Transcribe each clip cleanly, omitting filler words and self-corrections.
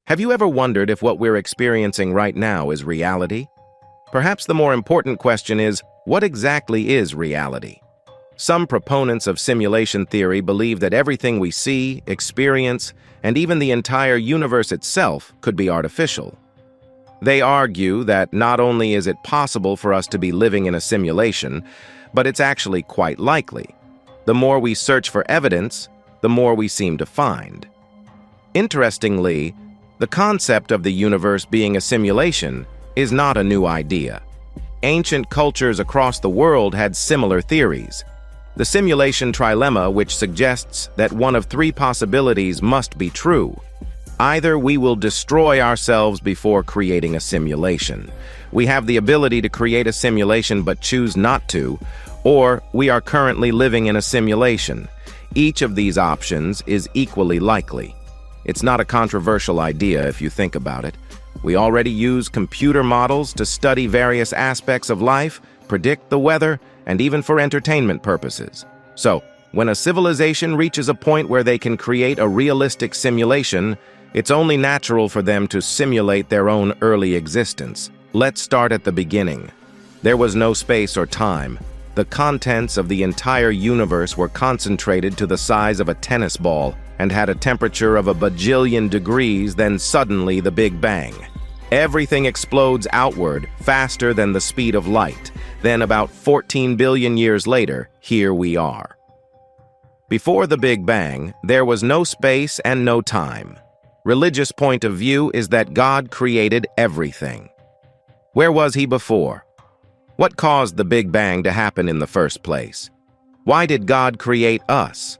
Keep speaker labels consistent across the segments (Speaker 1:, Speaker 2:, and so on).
Speaker 1: Have you ever wondered if what we're experiencing right now is reality? Perhaps the more important question is, what exactly is reality? Some proponents of simulation theory believe that everything we see, experience, and even the entire universe itself could be artificial. They argue that not only is it possible for us to be living in a simulation, but it's actually quite likely. The more we search for evidence, the more we seem to find. Interestingly, the concept of the universe being a simulation is not a new idea. Ancient cultures across the world had similar theories. The simulation trilemma, which suggests that one of three possibilities must be true. Either we will destroy ourselves before creating a simulation. We have the ability to create a simulation but choose not to, or we are currently living in a simulation. Each of these options is equally likely. It's not a controversial idea if you think about it. We already use computer models to study various aspects of life, predict the weather, and even for entertainment purposes. So, when a civilization reaches a point where they can create a realistic simulation, it's only natural for them to simulate their own early existence. Let's start at the beginning. There was no space or time. The contents of the entire universe were concentrated to the size of a tennis ball and had a temperature of a bajillion degrees, then suddenly the Big Bang. Everything explodes outward, faster than the speed of light. Then about 14 billion years later, here we are. Before the Big Bang, there was no space and no time. Religious point of view is that God created everything. Where was he before? What caused the Big Bang to happen in the first place? Why did God create us?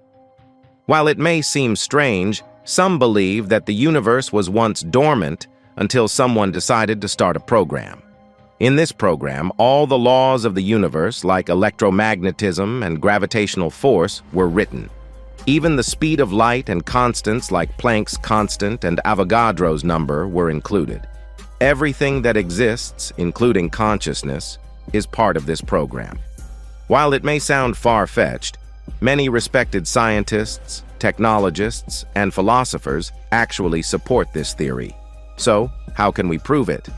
Speaker 1: While it may seem strange, some believe that the universe was once dormant until someone decided to start a program. In this program, all the laws of the universe, like electromagnetism and gravitational force, were written. Even the speed of light and constants like Planck's constant and Avogadro's number were included. Everything that exists, including consciousness, is part of this program. While it may sound far-fetched, many respected scientists, technologists, and philosophers actually support this theory. So, how can we prove it?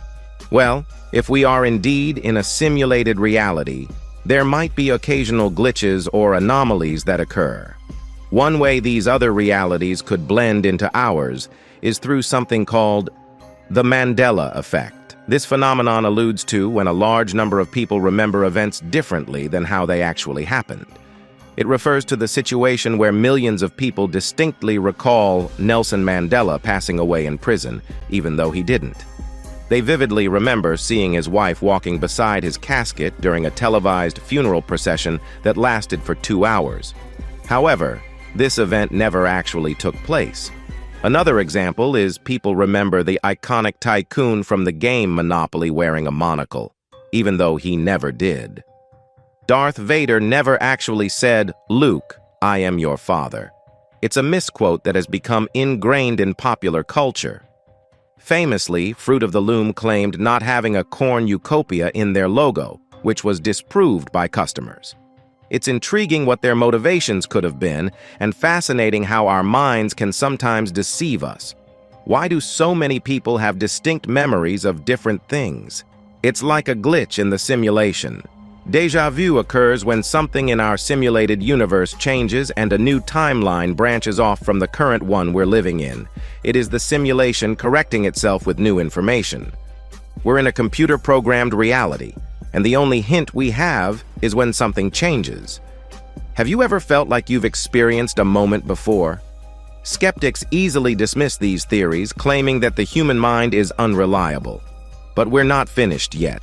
Speaker 1: Well, if we are indeed in a simulated reality, there might be occasional glitches or anomalies that occur. One way these other realities could blend into ours is through something called the Mandela effect. This phenomenon alludes to when a large number of people remember events differently than how they actually happened. It refers to the situation where millions of people distinctly recall Nelson Mandela passing away in prison, even though he didn't. They vividly remember seeing his wife walking beside his casket during a televised funeral procession that lasted for 2 hours. However, this event never actually took place. Another example is people remember the iconic tycoon from the game Monopoly wearing a monocle, even though he never did. Darth Vader never actually said, "Luke, I am your father." It's a misquote that has become ingrained in popular culture. Famously, Fruit of the Loom claimed not having a cornucopia in their logo, which was disproved by customers. It's intriguing what their motivations could have been, and fascinating how our minds can sometimes deceive us. Why do so many people have distinct memories of different things? It's like a glitch in the simulation. Déjà vu occurs when something in our simulated universe changes and a new timeline branches off from the current one we're living in. It is the simulation correcting itself with new information. We're in a computer-programmed reality, and the only hint we have is when something changes. Have you ever felt like you've experienced a moment before? Skeptics easily dismiss these theories, claiming that the human mind is unreliable. But we're not finished yet.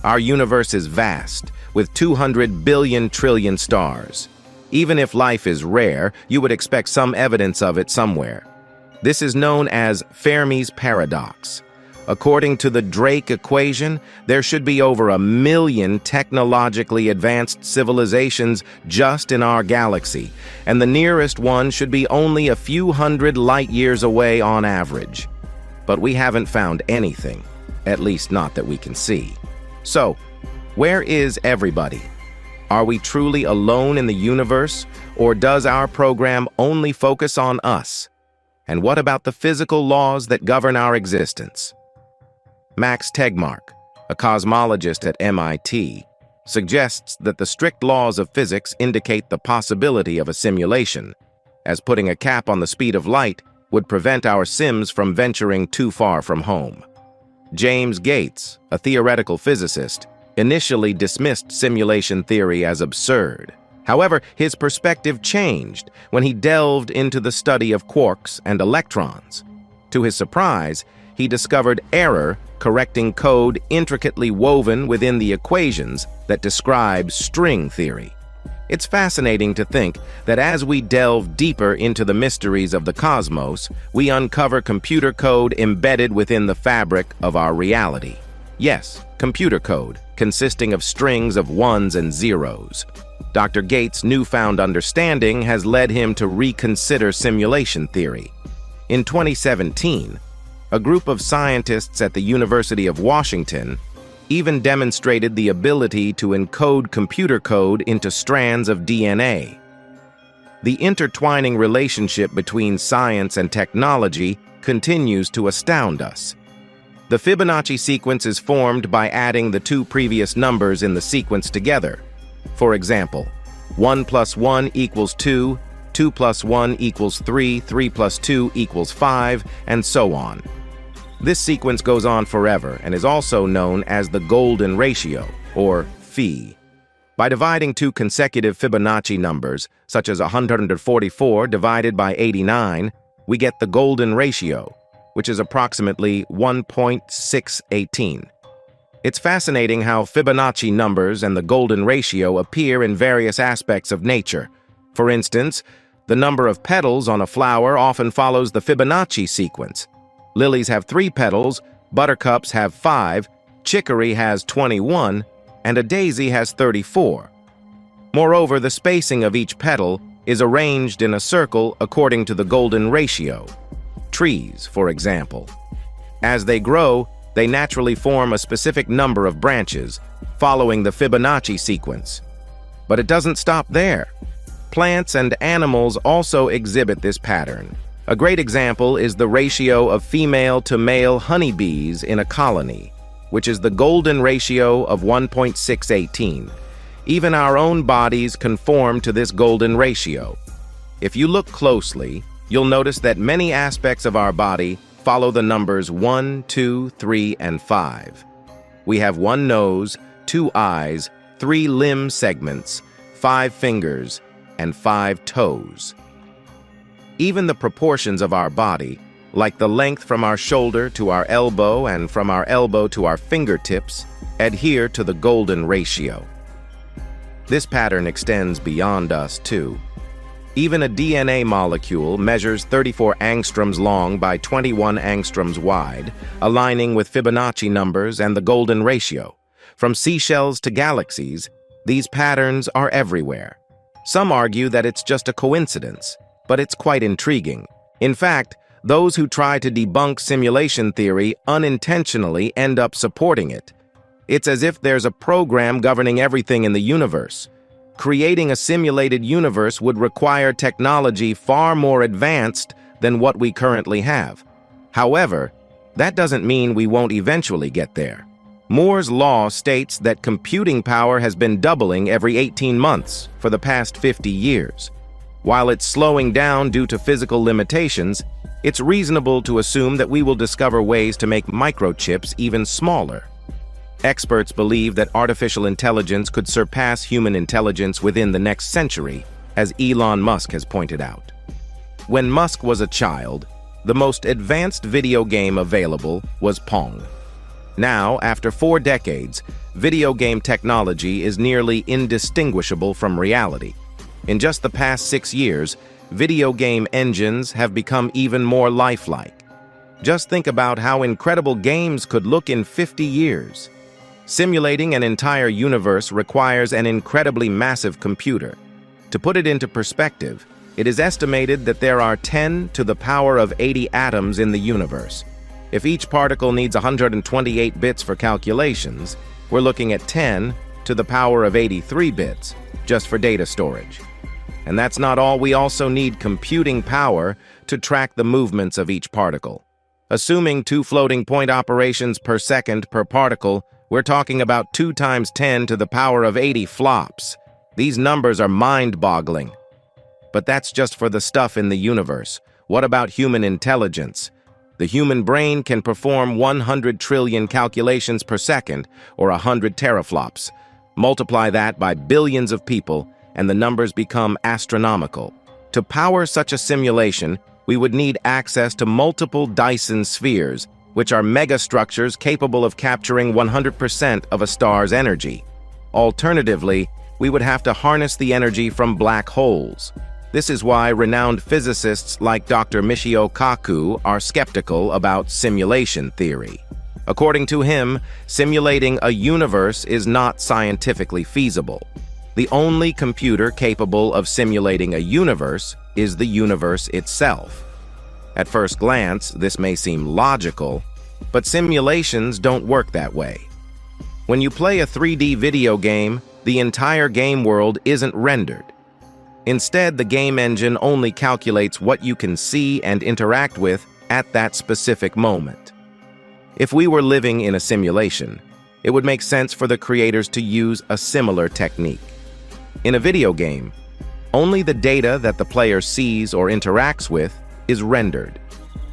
Speaker 1: Our universe is vast, with 200 billion trillion stars. Even if life is rare, you would expect some evidence of it somewhere. This is known as Fermi's paradox. According to the Drake equation, there should be over 1 million technologically advanced civilizations just in our galaxy, and the nearest one should be only a few hundred light years away on average. But we haven't found anything, at least not that we can see. So, where is everybody? Are we truly alone in the universe, or does our program only focus on us? And what about the physical laws that govern our existence? Max Tegmark, a cosmologist at MIT, suggests that the strict laws of physics indicate the possibility of a simulation, as putting a cap on the speed of light would prevent our sims from venturing too far from home. James Gates, a theoretical physicist, initially dismissed simulation theory as absurd. However, his perspective changed when he delved into the study of quarks and electrons. To his surprise, he discovered error correcting code intricately woven within the equations that describe string theory. It's fascinating to think that as we delve deeper into the mysteries of the cosmos, we uncover computer code embedded within the fabric of our reality. Yes, computer code, consisting of strings of ones and zeros. Dr. Gates' newfound understanding has led him to reconsider simulation theory. In 2017, a group of scientists at the University of Washington even demonstrated the ability to encode computer code into strands of DNA. The intertwining relationship between science and technology continues to astound us. The Fibonacci sequence is formed by adding the two previous numbers in the sequence together. For example, 1 plus 1 equals 2, 2 plus 1 equals 3, 3 plus 2 equals 5, and so on. This sequence goes on forever and is also known as the golden ratio, or phi. By dividing two consecutive Fibonacci numbers, such as 144 divided by 89, we get the golden ratio, which is approximately 1.618. It's fascinating how Fibonacci numbers and the golden ratio appear in various aspects of nature. For instance, the number of petals on a flower often follows the Fibonacci sequence. Lilies have 3 petals, buttercups have 5, chicory has 21, and a daisy has 34. Moreover, the spacing of each petal is arranged in a circle according to the golden ratio. Trees, for example. As they grow, they naturally form a specific number of branches, following the Fibonacci sequence. But it doesn't stop there. Plants and animals also exhibit this pattern. A great example is the ratio of female to male honeybees in a colony, which is the golden ratio of 1.618. Even our own bodies conform to this golden ratio. If you look closely, you'll notice that many aspects of our body follow the numbers 1, 2, 3, and 5. We have 1 nose, 2 eyes, 3 limb segments, 5 fingers, and 5 toes. Even the proportions of our body, like the length from our shoulder to our elbow and from our elbow to our fingertips, adhere to the golden ratio. This pattern extends beyond us, too. Even a DNA molecule measures 34 angstroms long by 21 angstroms wide, aligning with Fibonacci numbers and the golden ratio. From seashells to galaxies, these patterns are everywhere. Some argue that it's just a coincidence, but it's quite intriguing. In fact, those who try to debunk simulation theory unintentionally end up supporting it. It's as if there's a program governing everything in the universe. Creating a simulated universe would require technology far more advanced than what we currently have. However, that doesn't mean we won't eventually get there. Moore's law states that computing power has been doubling every 18 months for the past 50 years. While it's slowing down due to physical limitations, it's reasonable to assume that we will discover ways to make microchips even smaller. Experts believe that artificial intelligence could surpass human intelligence within the next century, as Elon Musk has pointed out. When Musk was a child, the most advanced video game available was Pong. Now, after 4 decades, video game technology is nearly indistinguishable from reality. In just the past 6 years, video game engines have become even more lifelike. Just think about how incredible games could look in 50 years. Simulating an entire universe requires an incredibly massive computer. To put it into perspective, it is estimated that there are 10 to the power of 80 atoms in the universe. If each particle needs 128 bits for calculations, we're looking at 10 to the power of 83 bits just for data storage. And that's not all. We also need computing power to track the movements of each particle. Assuming 2 floating point operations per second per particle, we're talking about 2 times 10 to the power of 80 flops. These numbers are mind-boggling. But that's just for the stuff in the universe. What about human intelligence? The human brain can perform 100 trillion calculations per second, or 100 teraflops. Multiply that by billions of people, and the numbers become astronomical. To power such a simulation, we would need access to multiple Dyson spheres, which are megastructures capable of capturing 100% of a star's energy. Alternatively, we would have to harness the energy from black holes. This is why renowned physicists like Dr. Michio Kaku are skeptical about simulation theory. According to him, simulating a universe is not scientifically feasible. The only computer capable of simulating a universe is the universe itself. At first glance, this may seem logical, but simulations don't work that way. When you play a 3D video game, the entire game world isn't rendered. Instead, the game engine only calculates what you can see and interact with at that specific moment. If we were living in a simulation, it would make sense for the creators to use a similar technique. In a video game, only the data that the player sees or interacts with is rendered.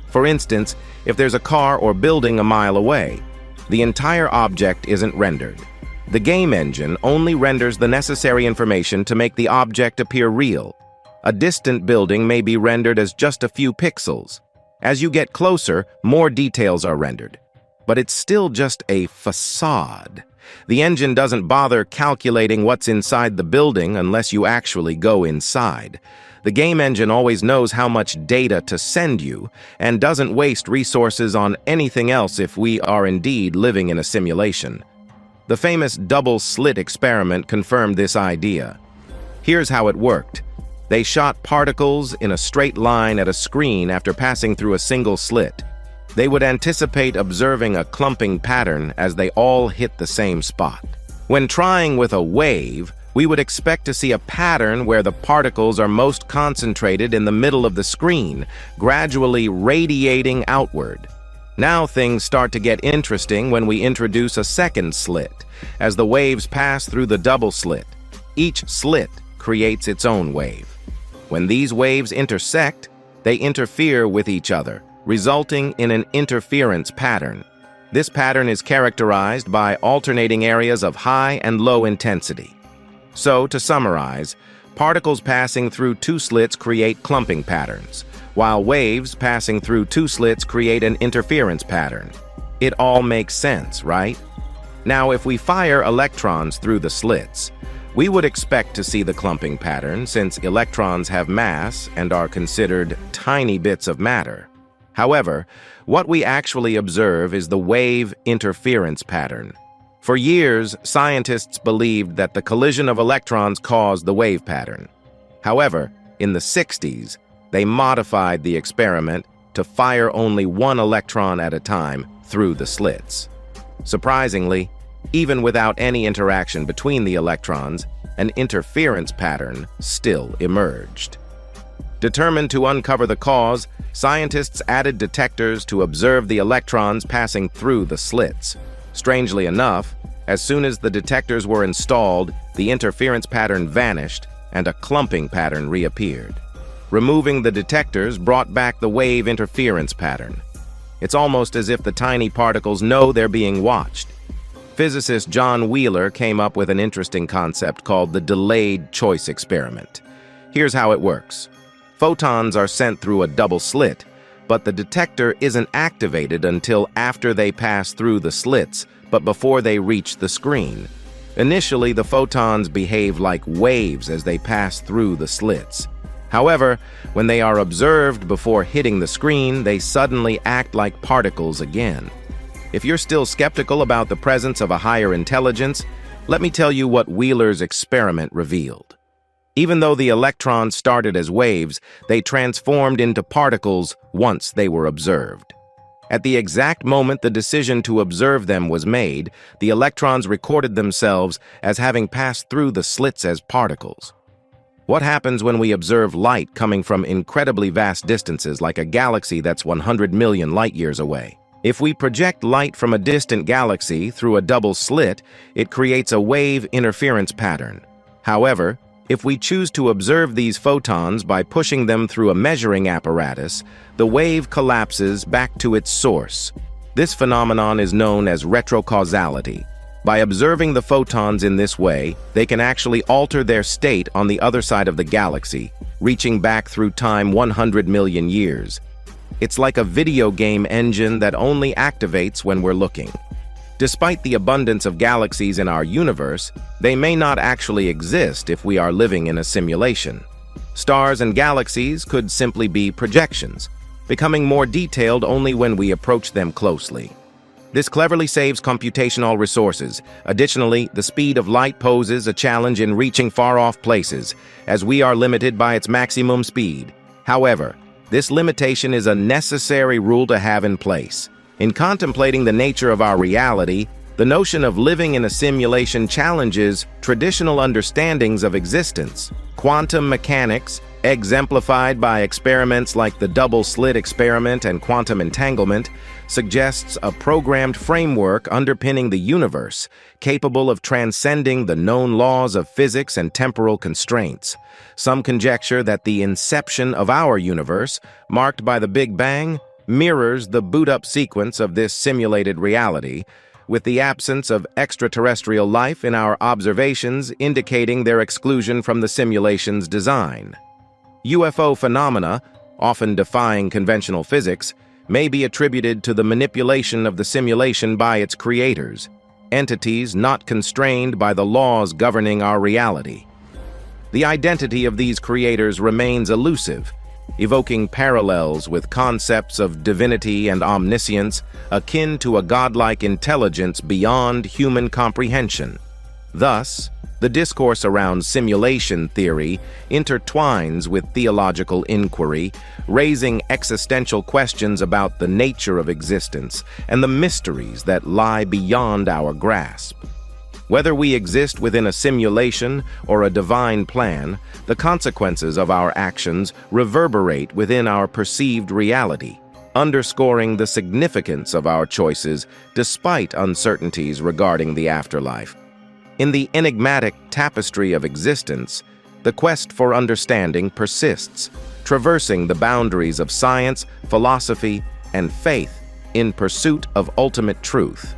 Speaker 1: For instance, if there's a car or building a mile away, the entire object isn't rendered. The game engine only renders the necessary information to make the object appear real. A distant building may be rendered as just a few pixels. As you get closer, more details are rendered. But it's still just a facade. The engine doesn't bother calculating what's inside the building unless you actually go inside. The game engine always knows how much data to send you and doesn't waste resources on anything else if we are indeed living in a simulation. The famous double-slit experiment confirmed this idea. Here's how it worked. They shot particles in a straight line at a screen after passing through a single slit. They would anticipate observing a clumping pattern as they all hit the same spot. When trying with a wave, we would expect to see a pattern where the particles are most concentrated in the middle of the screen, gradually radiating outward. Now things start to get interesting when we introduce a second slit, as the waves pass through the double slit. Each slit creates its own wave. When these waves intersect, they interfere with each other, resulting in an interference pattern. This pattern is characterized by alternating areas of high and low intensity. So, to summarize, particles passing through 2 slits create clumping patterns, while waves passing through 2 slits create an interference pattern. It all makes sense, right? Now, if we fire electrons through the slits, we would expect to see the clumping pattern since electrons have mass and are considered tiny bits of matter. However, what we actually observe is the wave interference pattern. For years, scientists believed that the collision of electrons caused the wave pattern. However, in the 60s, they modified the experiment to fire only 1 electron at a time through the slits. Surprisingly, even without any interaction between the electrons, an interference pattern still emerged. Determined to uncover the cause, scientists added detectors to observe the electrons passing through the slits. Strangely enough, as soon as the detectors were installed, the interference pattern vanished and a clumping pattern reappeared. Removing the detectors brought back the wave interference pattern. It's almost as if the tiny particles know they're being watched. Physicist John Wheeler came up with an interesting concept called the delayed choice experiment. Here's how it works. Photons are sent through a double slit, but the detector isn't activated until after they pass through the slits, but before they reach the screen. Initially, the photons behave like waves as they pass through the slits. However, when they are observed before hitting the screen, they suddenly act like particles again. If you're still skeptical about the presence of a higher intelligence, let me tell you what Wheeler's experiment revealed. Even though the electrons started as waves, they transformed into particles once they were observed. At the exact moment the decision to observe them was made, the electrons recorded themselves as having passed through the slits as particles. What happens when we observe light coming from incredibly vast distances like a galaxy that's 100 million light-years away? If we project light from a distant galaxy through a double slit, it creates a wave interference pattern. However, if we choose to observe these photons by pushing them through a measuring apparatus, the wave collapses back to its source. This phenomenon is known as retrocausality. By observing the photons in this way, they can actually alter their state on the other side of the galaxy, reaching back through time 100 million years. It's like a video game engine that only activates when we're looking. Despite the abundance of galaxies in our universe, they may not actually exist if we are living in a simulation. Stars and galaxies could simply be projections, becoming more detailed only when we approach them closely. This cleverly saves computational resources. Additionally, the speed of light poses a challenge in reaching far-off places, as we are limited by its maximum speed. However, this limitation is a necessary rule to have in place. In contemplating the nature of our reality, the notion of living in a simulation challenges traditional understandings of existence. Quantum mechanics, exemplified by experiments like the double-slit experiment and quantum entanglement, suggests a programmed framework underpinning the universe, capable of transcending the known laws of physics and temporal constraints. Some conjecture that the inception of our universe, marked by the Big Bang, mirrors the boot-up sequence of this simulated reality, with the absence of extraterrestrial life in our observations indicating their exclusion from the simulation's design. UFO phenomena, often defying conventional physics, may be attributed to the manipulation of the simulation by its creators, entities not constrained by the laws governing our reality. The identity of these creators remains elusive, evoking parallels with concepts of divinity and omniscience akin to a godlike intelligence beyond human comprehension. Thus, the discourse around simulation theory intertwines with theological inquiry, raising existential questions about the nature of existence and the mysteries that lie beyond our grasp. Whether we exist within a simulation or a divine plan, the consequences of our actions reverberate within our perceived reality, underscoring the significance of our choices despite uncertainties regarding the afterlife. In the enigmatic tapestry of existence, the quest for understanding persists, traversing the boundaries of science, philosophy, and faith in pursuit of ultimate truth.